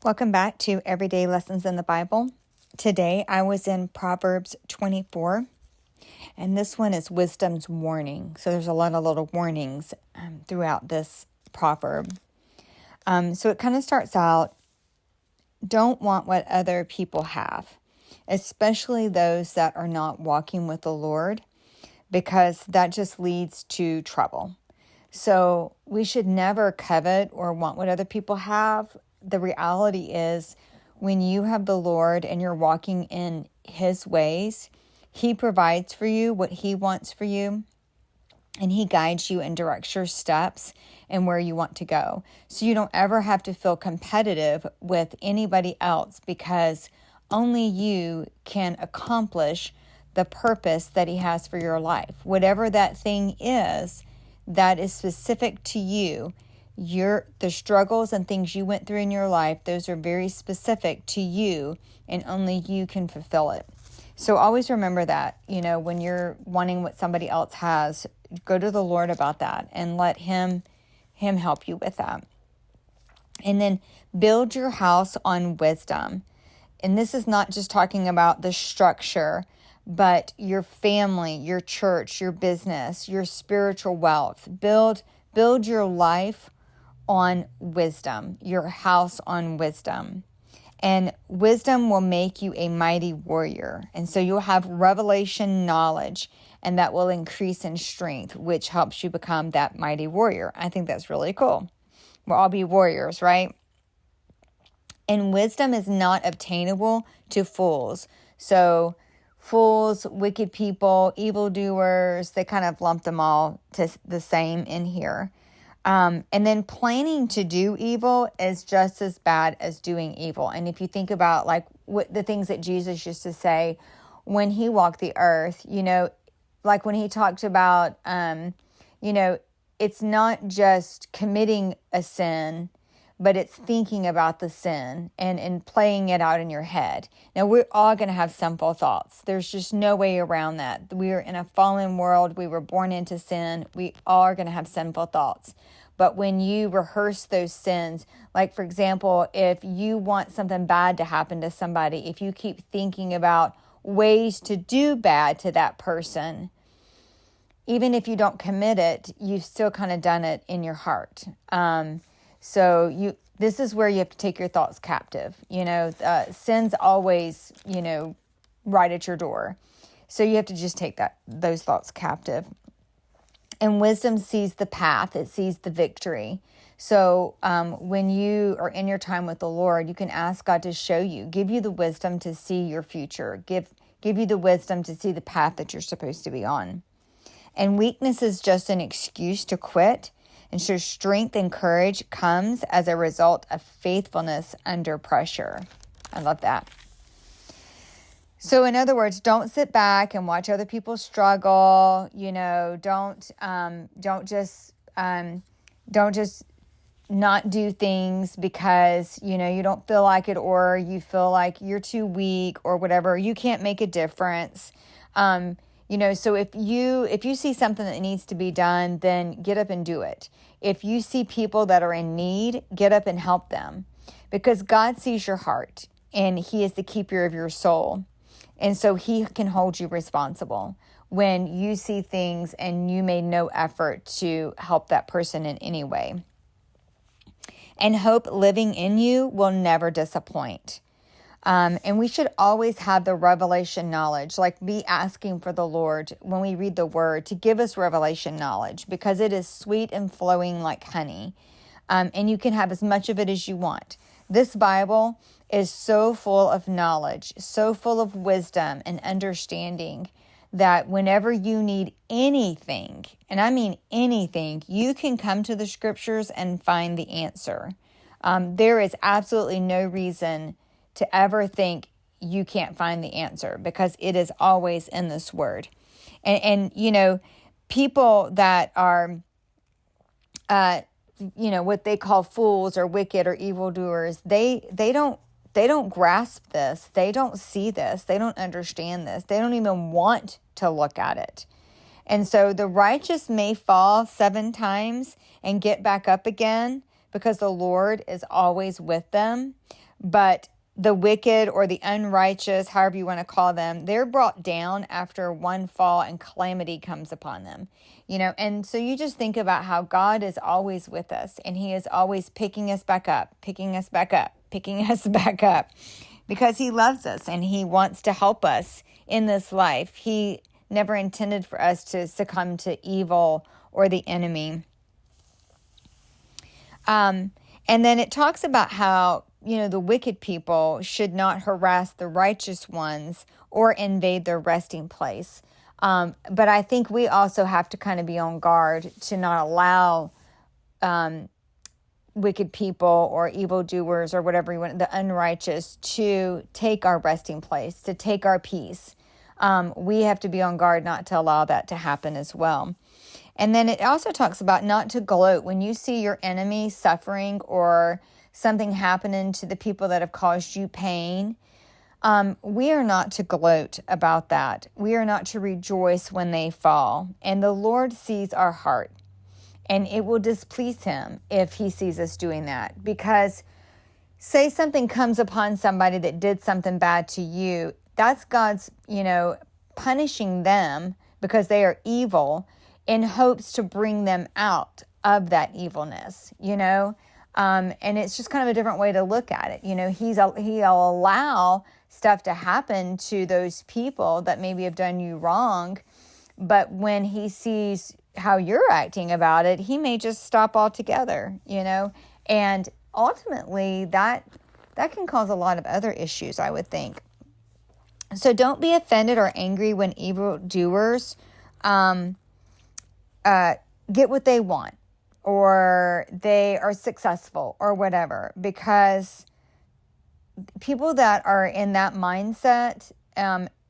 Welcome back to Everyday Lessons in the Bible. Today I was in Proverbs 24, and this one is wisdom's warning. So there's a lot of little warnings throughout this proverb. So it kind of starts out, don't want what other people have, especially those that are not walking with the Lord, because that just leads to trouble. So we should never covet or want what other people have. The reality is, when you have the Lord and you're walking in His ways, He provides for you what He wants for you, and He guides you and directs your steps and where you want to go. So you don't ever have to feel competitive with anybody else, because only you can accomplish the purpose that He has for your life. Whatever that thing is that is specific to you, the struggles and things you went through in your life, those are very specific to you, and only you can fulfill it. So always remember that, when you're wanting what somebody else has, go to the Lord about that and let Him help you with that. And then build your house on wisdom. And this is not just talking about the structure, but your family, your church, your business, your spiritual wealth. Build your life on wisdom, your house on wisdom. And wisdom will make you a mighty warrior. And so you'll have revelation knowledge, and that will increase in strength, which helps you become that mighty warrior. I think that's really cool. We'll all be warriors, right? And wisdom is not obtainable to fools. So fools, wicked people, evildoers, they kind of lump them all to the same in here. And then planning to do evil is just as bad as doing evil. And if you think about what the things that Jesus used to say when He walked the earth, like when He talked about, it's not just committing a sin, but it's thinking about the sin and playing it out in your head. Now, we're all going to have sinful thoughts. There's just no way around that. We are in a fallen world. We were born into sin. We all are going to have sinful thoughts. But when you rehearse those sins, like, for example, if you want something bad to happen to somebody, if you keep thinking about ways to do bad to that person, even if you don't commit it, you've still kind of done it in your heart. So this is where you have to take your thoughts captive. Sin's always, right at your door. So you have to just take those thoughts captive. And wisdom sees the path. It sees the victory. So when you are in your time with the Lord, you can ask God to show you, give you the wisdom to see your future, give you the wisdom to see the path that you're supposed to be on. And weakness is just an excuse to quit. And so strength and courage comes as a result of faithfulness under pressure. I love that. So in other words, don't sit back and watch other people struggle. Don't just not do things because, you don't feel like it, or you feel like you're too weak or whatever. You can't make a difference. So if you see something that needs to be done, then get up and do it. If you see people that are in need, get up and help them, because God sees your heart and He is the keeper of your soul. And so He can hold you responsible when you see things and you made no effort to help that person in any way. And hope living in you will never disappoint. And we should always have the revelation knowledge, be asking for the Lord when we read the Word to give us revelation knowledge, because it is sweet and flowing like honey. And you can have as much of it as you want. This Bible is so full of knowledge, so full of wisdom and understanding, that whenever you need anything, and I mean anything, you can come to the Scriptures and find the answer. There is absolutely no reason to ever think you can't find the answer, because it is always in this Word. And people that are, what they call fools or wicked or evildoers, they don't grasp this. They don't see this. They don't understand this. They don't even want to look at it. And so the righteous may fall 7 times and get back up again, because the Lord is always with them. But the wicked or the unrighteous, however you want to call them, they're brought down after one fall and calamity comes upon them. And so you just think about how God is always with us, and he is always picking us back up, picking us back up, picking us back up, because he loves us and he wants to help us in this life. He never intended for us to succumb to evil or the enemy. And then it talks about how, the wicked people should not harass the righteous ones or invade their resting place. But I think we also have to kind of be on guard to not allow wicked people or evildoers or whatever you want, the unrighteous, to take our resting place, to take our peace. We have to be on guard not to allow that to happen as well. And then it also talks about not to gloat when you see your enemy suffering or something happening to the people that have caused you pain. We are not to gloat about that. We are not to rejoice when they fall. And the Lord sees our heart, and it will displease him if he sees us doing that. Because say something comes upon somebody that did something bad to you, that's God's, punishing them because they are evil, in hopes to bring them out of that evilness, and it's just kind of a different way to look at it. He'll allow stuff to happen to those people that maybe have done you wrong, but when he sees how you're acting about it, he may just stop altogether, and ultimately that can cause a lot of other issues, I would think. So don't be offended or angry when evildoers get what they want, or they are successful or whatever, because people that are in that mindset,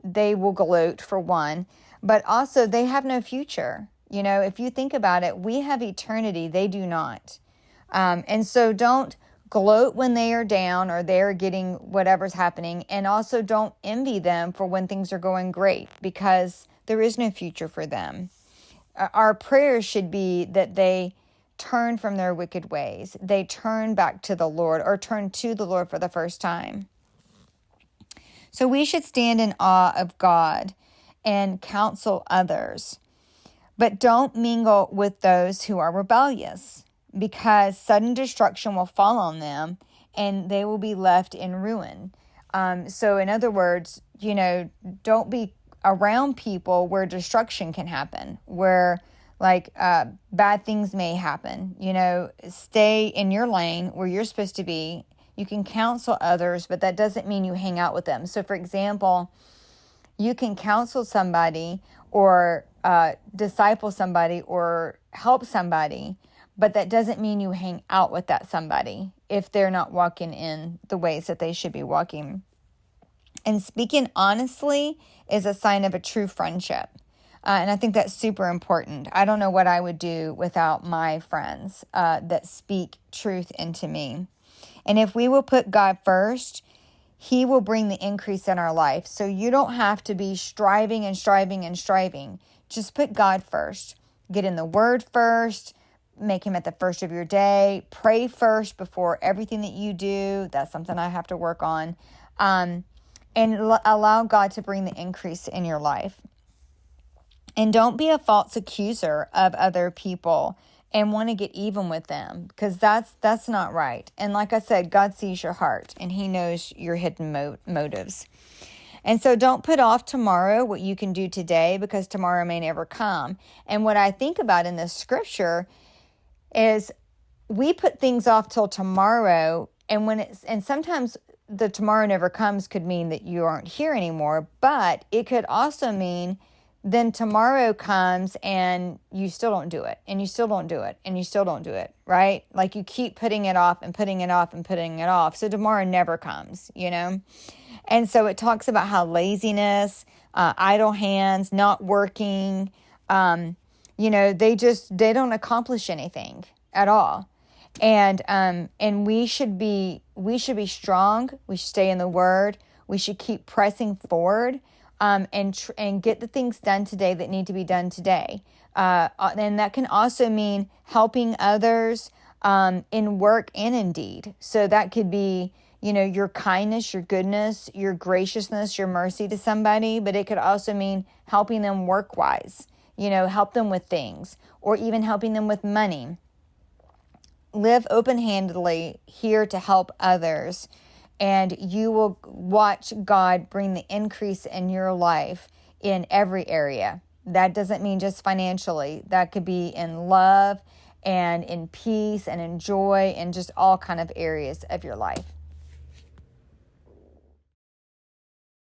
they will gloat, for one, but also they have no future. If you think about it, we have eternity, they do not. And so don't gloat when they are down or they're getting whatever's happening, and also don't envy them for when things are going great, because there is no future for them. Our prayers should be that they turn from their wicked ways. They turn back to the Lord, or turn to the Lord for the first time. So we should stand in awe of God and counsel others. But don't mingle with those who are rebellious, because sudden destruction will fall on them and they will be left in ruin. So in other words, don't be around people where destruction can happen, where bad things may happen. Stay in your lane where you're supposed to be. You can counsel others, but that doesn't mean you hang out with them. So for example, you can counsel somebody or disciple somebody or help somebody, but that doesn't mean you hang out with that somebody if they're not walking in the ways that they should be walking. And speaking honestly is a sign of a true friendship. And I think that's super important. I don't know what I would do without my friends that speak truth into me. And if we will put God first, he will bring the increase in our life. So you don't have to be striving and striving and striving. Just put God first. Get in the Word first. Make him at the first of your day. Pray first before everything that you do. That's something I have to work on. And allow God to bring the increase in your life. And don't be a false accuser of other people and want to get even with them, because that's not right. And like I said, God sees your heart and he knows your hidden motives. And so don't put off tomorrow what you can do today, because tomorrow may never come. And what I think about in this scripture is we put things off till tomorrow, and sometimes the tomorrow never comes could mean that you aren't here anymore, but it could also mean then tomorrow comes and you still don't do it, and you still don't do it, and you still don't do it, right? Like you keep putting it off and putting it off and putting it off. So tomorrow never comes, And so it talks about how laziness, idle hands, not working, they don't accomplish anything at all. And we should be strong. We should stay in the Word. We should keep pressing forward, and get the things done today that need to be done today. And that can also mean helping others, in work and in deed. So that could be, your kindness, your goodness, your graciousness, your mercy to somebody, but it could also mean helping them work-wise, help them with things, or even helping them with money. Live open-handedly here to help others, and you will watch God bring the increase in your life in every area. That doesn't mean just financially. That could be in love and in peace and in joy and just all kind of areas of your life.